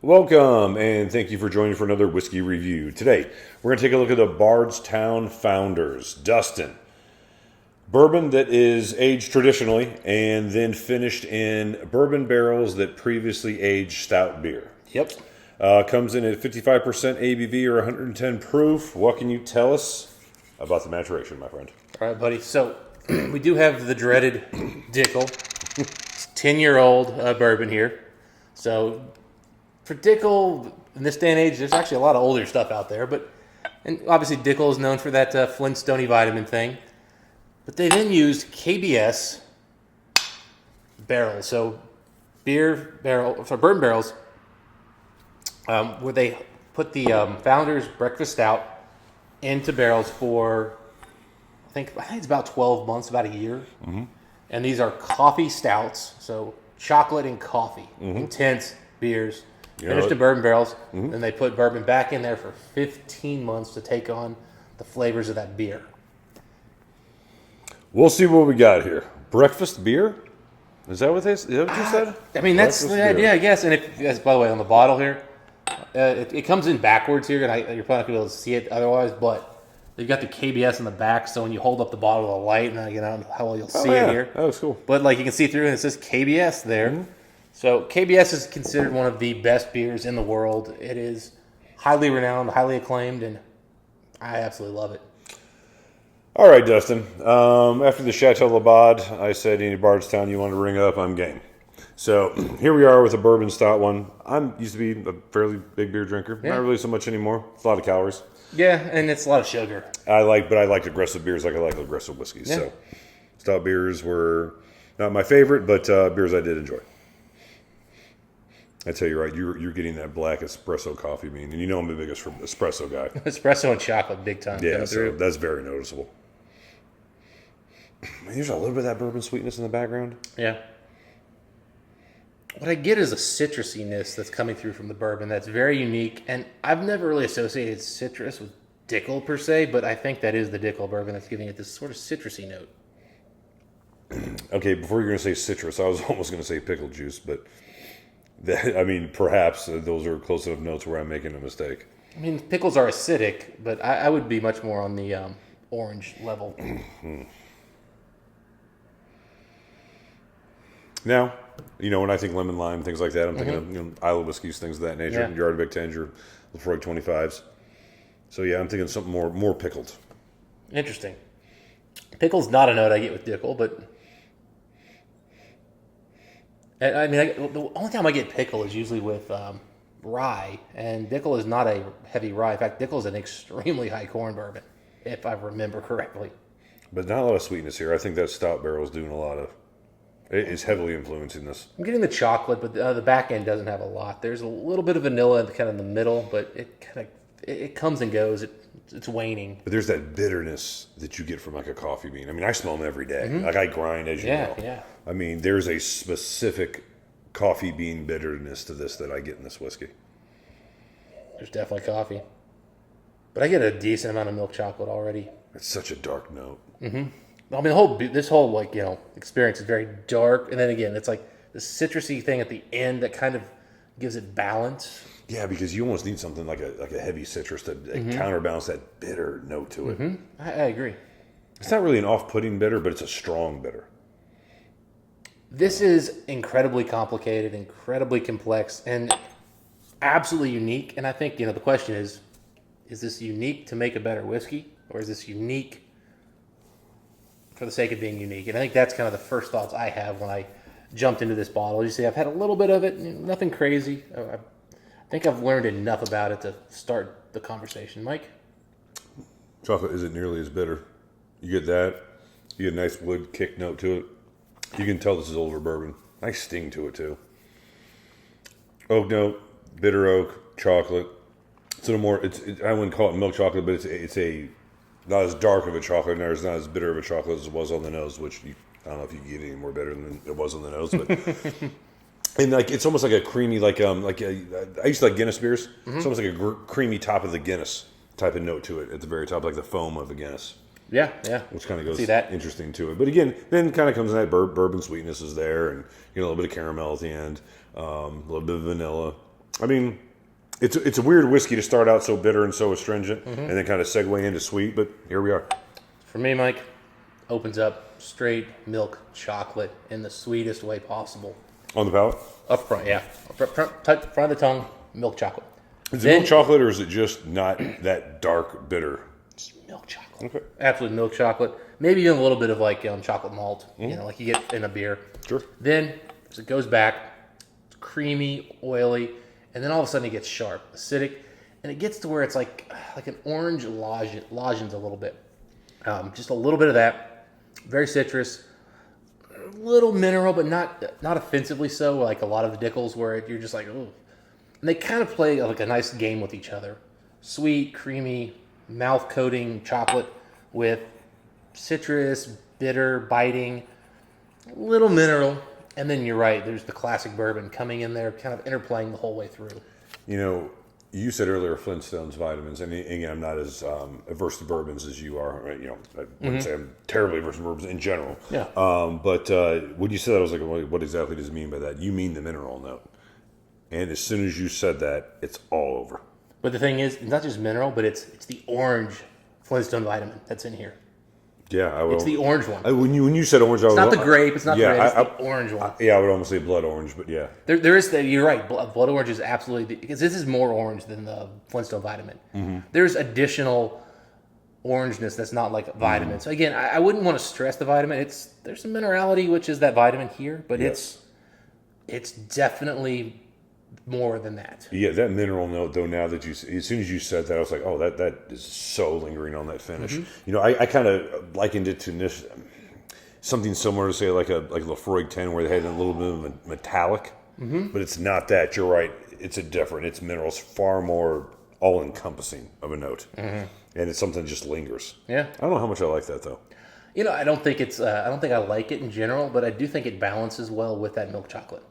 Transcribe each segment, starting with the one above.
Welcome, and thank you for joining for another whiskey review. Today, we're going to take a look at the Bardstown Founders. Dustin. Bourbon that is aged traditionally and then finished in bourbon barrels that previously aged stout beer. Yep. Comes in at 55% ABV or 110 proof. What can you tell us about the maturation, my friend? All right, buddy. So we do have the dreaded Dickel. It's 10-year-old bourbon here. So for Dickel, in this day and age, there's actually a lot of older stuff out there. And obviously Dickel is known for that Flintstone vitamin thing. But they then used KBS barrels. So bourbon barrels, where they put the Founders Breakfast Stout into barrels for, I think it's about 12 months, about a year. Mm-hmm. And these are coffee stouts, so chocolate and coffee, intense beers, finished in bourbon barrels. Mm-hmm. And they put bourbon back in there for 15 months to take on the flavors of that beer. We'll see what we got here. Breakfast beer? Is that what you said? I mean, that's the idea, I guess. And by the way, on the bottle here, it comes in backwards here, and you're probably not going to be able to see it otherwise, but they've got the KBS in the back, so when you hold up the bottle to the light, and I don't know how well you'll see it here. That was cool. But you can see through, and it says KBS there. Mm-hmm. So KBS is considered one of the best beers in the world. It is highly renowned, highly acclaimed, and I absolutely love it. All right, Dustin. After the Chateau Labad, I said any Bardstown you want to ring up, I'm game. So here we are with a bourbon stout one. I used to be a fairly big beer drinker. Yeah. Not really so much anymore. It's a lot of calories. Yeah, and it's a lot of sugar. I like aggressive beers like I like aggressive whiskeys. Yeah. So stout beers were not my favorite, but beers I did enjoy. I tell you right, you're getting that black espresso coffee bean, and you know I'm the biggest espresso guy. Espresso and chocolate, big time. Yeah, so that's very noticeable. There's a little bit of that bourbon sweetness in the background. Yeah. What I get is a citrusiness that's coming through from the bourbon that's very unique, and I've never really associated citrus with Dickel per se, but I think that is the Dickel bourbon that's giving it this sort of citrusy note. Okay, before you're going to say citrus, I was almost going to say pickle juice, but perhaps those are close enough notes where I'm making a mistake. I mean, pickles are acidic, but I would be much more on the orange level. Now, when I think lemon, lime, things like that, I'm thinking of Isle of Whiskeys, things of that nature, your Ardbeg 10s, your Lefroy 25s. So yeah, I'm thinking something more pickled. Interesting. Pickle's not a note I get with Dickel, but I mean, the only time I get pickle is usually with rye, and Dickel is not a heavy rye. In fact, Dickel is an extremely high corn bourbon, if I remember correctly. But not a lot of sweetness here. I think that stout barrel is doing a lot of. It is heavily influencing this. I'm getting the chocolate, but the back end doesn't have a lot. There's a little bit of vanilla kind of in the middle, but it comes and goes. It's waning. But there's that bitterness that you get from a coffee bean. I mean, I smell them every day. Mm-hmm. I grind, as you know. Yeah. I mean, there's a specific coffee bean bitterness to this that I get in this whiskey. There's definitely coffee. But I get a decent amount of milk chocolate already. It's such a dark note. Mm-hmm. I mean, this whole experience is very dark, and then again, it's like the citrusy thing at the end that kind of gives it balance. Yeah, because you almost need something like a heavy citrus to counterbalance that bitter note to it. Mm-hmm. I agree. It's not really an off-putting bitter, but it's a strong bitter. This is incredibly complicated, incredibly complex, and absolutely unique. And I think the question is this unique to make a better whiskey, or is this unique for the sake of being unique? And I think that's kind of the first thoughts I have when I jumped into this bottle. You see, I've had a little bit of it, nothing crazy. I think I've learned enough about it to start the conversation. Mike? Chocolate isn't nearly as bitter. You get that. You get a nice wood kick note to it. You can tell this is older bourbon. Nice sting to it, too. Oak note, bitter oak, chocolate. It's a little more, I wouldn't call it milk chocolate, but it's a not as dark of a chocolate, and it's not as bitter of a chocolate as it was on the nose, which I don't know if you can get any more bitter than it was on the nose, but and it's almost like a creamy, I used to like Guinness beers. Mm-hmm. It's almost like a creamy top of the Guinness type of note to it at the very top, like the foam of the Guinness. Yeah. Which kind of goes interesting to it. But again, then kind of comes in that bourbon sweetness is there, and a little bit of caramel at the end, a little bit of vanilla. I mean, it's a weird whiskey to start out so bitter and so astringent, and then kind of segue into sweet. But here we are. For me, Mike, opens up straight milk chocolate in the sweetest way possible. On the palate? Up front, yeah. Front of the tongue, milk chocolate. Is it milk chocolate, or is it just not that dark bitter? It's milk chocolate. Okay. Absolute milk chocolate. Maybe even a little bit of like chocolate malt, like you get in a beer. Sure. Then, as it goes back, it's creamy, oily, and then all of a sudden it gets sharp, acidic, and it gets to where it's like an orange lozenge a little bit. Just a little bit of that. Very citrus. A little mineral, but not offensively so, like a lot of the Dickels where you're just like, ooh. And they kind of play like a nice game with each other. Sweet, creamy, mouth-coating chocolate with citrus, bitter, biting, a little mineral. And then you're right, there's the classic bourbon coming in there, kind of interplaying the whole way through. You know, you said earlier Flintstones vitamins, and again, I'm not as averse to bourbons as you are. Right? You know, I wouldn't say I'm terribly averse to bourbons in general. Yeah. But when you said that, I was like, what exactly does it mean by that? You mean the mineral note. And as soon as you said that, it's all over. But the thing is, it's not just mineral, but it's the orange Flintstone vitamin that's in here. Yeah, It's the orange one. When you said orange, I was It's not the grape. It's not the red. It's I, the orange one. I would almost say blood orange, but yeah. There is you're right. Blood orange is absolutely because this is more orange than the Flintstone vitamin. Mm-hmm. There's additional orangeness that's not like vitamin. So again, I wouldn't want to stress the vitamin. There's some minerality, which is that vitamin here, but it's definitely more than that. Yeah, that mineral note though. Now that as soon as you said that, I was like, oh, that is so lingering on that finish. Mm-hmm. You know, I kind of likened it to something similar to say like Lafroig 10, where they had a little bit of metallic, but it's not that. You're right. It's it's minerals, far more all encompassing of a note, and it's something that just lingers. Yeah, I don't know how much I like that though. You know, I don't think I like it in general, but I do think it balances well with that milk chocolate.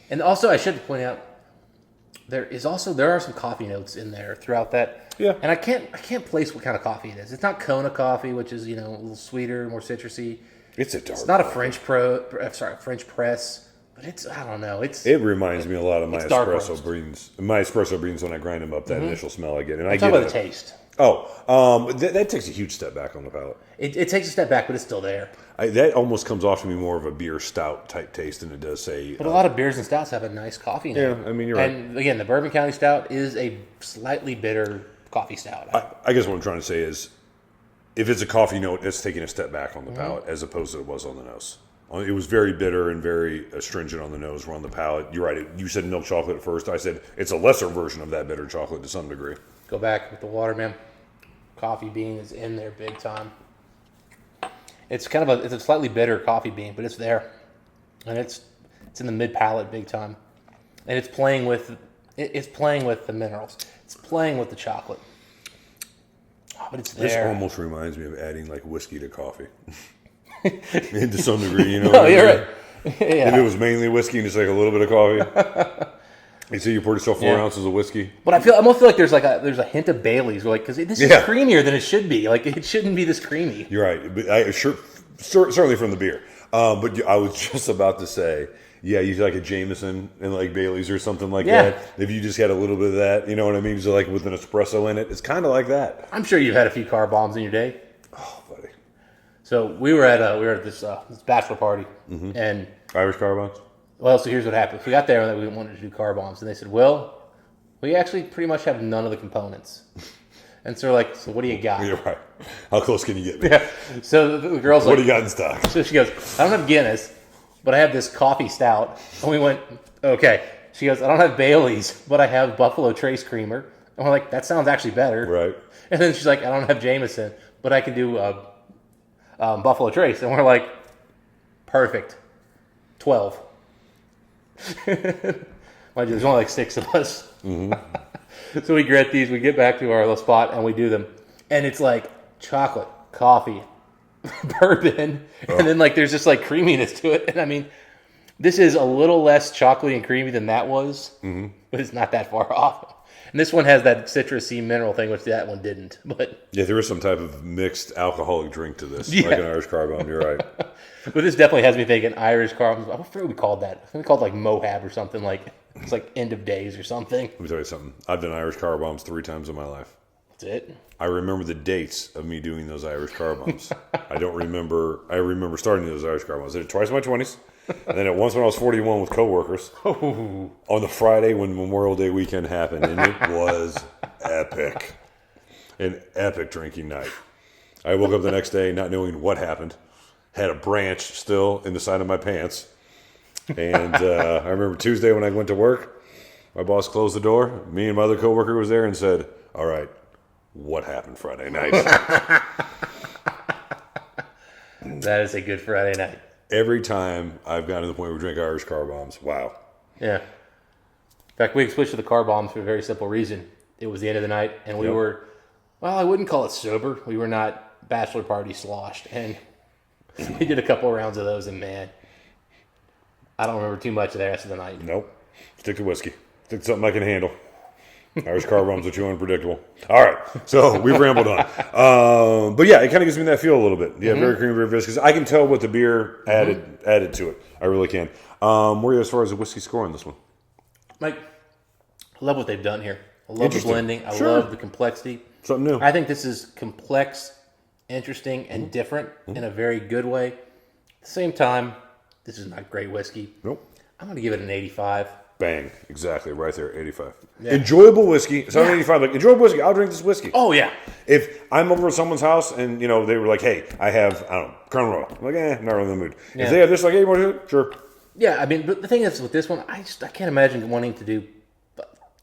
And also, I should point out, there are some coffee notes in there throughout that. Yeah. And I can't place what kind of coffee it is. It's not Kona coffee, which is, a little sweeter, more citrusy. It's a dark. It's not a French press, but I don't know. It reminds me a lot of my espresso beans. My espresso beans, when I grind them up, that initial smell I get. And I get about the taste. Oh, that takes a huge step back on the palate. It takes a step back, but it's still there. That almost comes off to me more of a beer stout type taste than it does say. But a lot of beers and stouts have a nice coffee note. Yeah, I mean, you're right. And again, the Bourbon County Stout is a slightly bitter coffee stout. I guess what I'm trying to say is, if it's a coffee note, it's taking a step back on the palate as opposed to it was on the nose. It was very bitter and very astringent on the nose, or on the palate. You're right. You said milk chocolate at first. I said it's a lesser version of that bitter chocolate to some degree. Go back with the water, man. Coffee bean is in there big time. It's it's a slightly bitter coffee bean, but it's there, and it's in the mid palate big time, and it's playing with the minerals. It's playing with the chocolate. Oh, but it's there. This almost reminds me of adding like whiskey to coffee, to some degree. You know? No, you're right. Yeah. If it was mainly whiskey and just like a little bit of coffee. You see, you poured yourself 4 ounces of whiskey. But I almost feel like there's a hint of Bailey's, because this is creamier than it should be. Like, it shouldn't be this creamy. You're right, but certainly from the beer. But I was just about to say, you like a Jameson and like Bailey's or something like that. If you just had a little bit of that, you know what I mean? So like with an espresso in it, it's kind of like that. I'm sure you've had a few car bombs in your day. Oh, buddy. So we were at this bachelor party, and Irish car bombs. Well, so here's what happened. We got there and we wanted to do car bombs, and they said, "Well, we actually pretty much have none of the components." And so we're like, "So what do you got?" You're right. How close can you get me? Yeah. So the girl's like, "What do you got in stock?" So she goes, "I don't have Guinness, but I have this coffee stout." And we went, "Okay." She goes, "I don't have Bailey's, but I have Buffalo Trace Creamer." And we're like, "That sounds actually better." Right. And then she's like, "I don't have Jameson, but I can do Buffalo Trace." And we're like, "Perfect. 12. Mind you, there's only like 6 of us. So we get these, we get back to our little spot, and we do them. And it's like chocolate, coffee, bourbon, and then like there's just like creaminess to it. And I mean, this is a little less chocolatey and creamy than that was, but it's not that far off. And this one has that citrusy mineral thing, which that one didn't. But yeah, there is some type of mixed alcoholic drink to this, like an Irish car bomb. You're right. But this definitely has me thinking Irish car bomb. I forget what we called that. I think we called it like Mohab or something like. it's like end of days or something. Let me tell you something. I've done Irish car bombs 3 times in my life. That's it. I remember the dates of me doing those Irish car bombs. I remember starting those Irish car bombs. I did it twice in my 20s. And then at once when I was 41 with coworkers on the Friday when Memorial Day weekend happened. And it was epic. An epic drinking night. I woke up the next day not knowing what happened. Had a branch still in the side of my pants. And I remember Tuesday when I went to work, my boss closed the door. Me and my other coworker was there and said, all right, what happened Friday night? That is a good Friday night. Every time I've gotten to the point where we drink Irish car bombs, wow. Yeah. In fact, we switched to the car bombs for a very simple reason. It was the end of the night, and we were, well, I wouldn't call it sober. We were not bachelor party sloshed. And we did a couple rounds of those, and man, I don't remember too much of the rest of the night. Nope. Stick to whiskey. Stick to something I can handle. Irish car bombs are too unpredictable. All right, so we've rambled on. But yeah, it kind of gives me that feel a little bit. Yeah, very creamy, very viscous. I can tell what the beer added to it. I really can. Where are you as far as the whiskey score on this one? Mike, I love what they've done here. I love the blending. I love the complexity. Something new. I think this is complex, interesting, and different in a very good way. At the same time, this is not great whiskey. Nope. I'm going to give it an 85. Bang. Exactly. Right there. 85. Yeah. Enjoyable whiskey. It's not 85. Like, enjoyable whiskey. I'll drink this whiskey. Oh, yeah. If I'm over at someone's house and, they were like, hey, I have, I don't know, Crown Royal. I'm like, not really in the mood. Yeah. If they have this, like, hey, you want to do it? Sure. Yeah, I mean, but the thing is with this one, I can't imagine wanting to do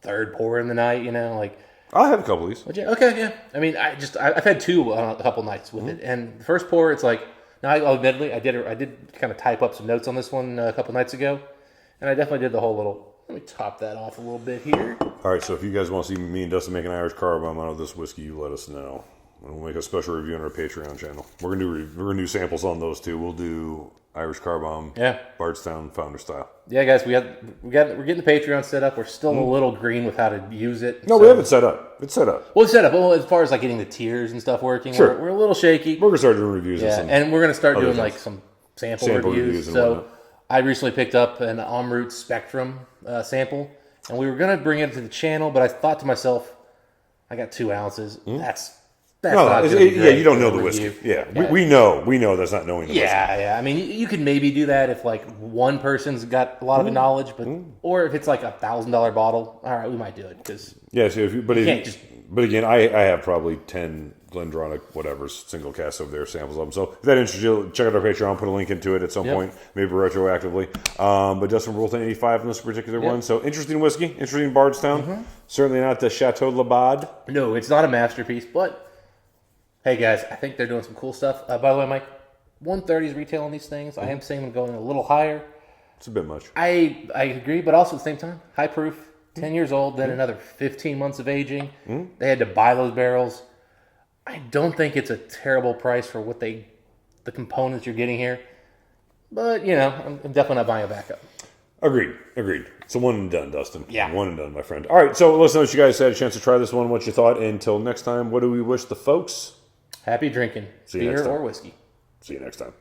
third pour in the night, like. I'll have a couple of these. Would you? Okay, yeah. I mean, I've had 2 a couple nights with it. And the first pour, it's like, now, admittedly, I did kind of type up some notes on this one a couple nights ago. And I definitely did the whole little, let me top that off a little bit here. All right, so if you guys want to see me and Dustin make an Irish car bomb out of this whiskey, you let us know. And we'll make a special review on our Patreon channel. We're gonna do samples on those too. We'll do Irish car bomb, Bardstown founder style. Yeah, guys, we're getting the Patreon set up. We're still a little green with how to use it. No, we have it set up. It's set up. Well, it's set up. Well, as far as like getting the tiers and stuff working, we're a little shaky. We're gonna start doing reviews. And we're gonna start doing like some sample reviews. So I recently picked up an En Route Spectrum sample, and we were gonna bring it to the channel, but I thought to myself, I got 2 ounces. That's not gonna be great. You don't know the whiskey. Yeah. We know that's not knowing the whiskey. Yeah. I mean, you could maybe do that if like one person's got a lot of the knowledge, but or if it's like $1,000 bottle. All right, we might do it because but again, I have probably 10 Glendronach whatever single casts over there, samples of them. So if that interests you, check out our Patreon. I'll put a link into it at some point, maybe retroactively. But Dustin rolled an 85 in this particular one. So interesting whiskey, interesting Bardstown. Certainly not the Chateau Labad. No, it's not a masterpiece, but. Hey guys, I think they're doing some cool stuff. By the way, Mike, 130 is retail on these things. I am seeing them going a little higher. It's a bit much. I agree, but also at the same time, high proof, 10 years old, then another 15 months of aging. They had to buy those barrels. I don't think it's a terrible price for what the components you're getting here. But, I'm definitely not buying a backup. Agreed. It's a one and done, Dustin. Yeah. One and done, my friend. All right, so let us know what you guys had a chance to try this one, what you thought. Until next time, what do we wish the folks? Happy drinking. See you next beer time. or whiskey. See you next time.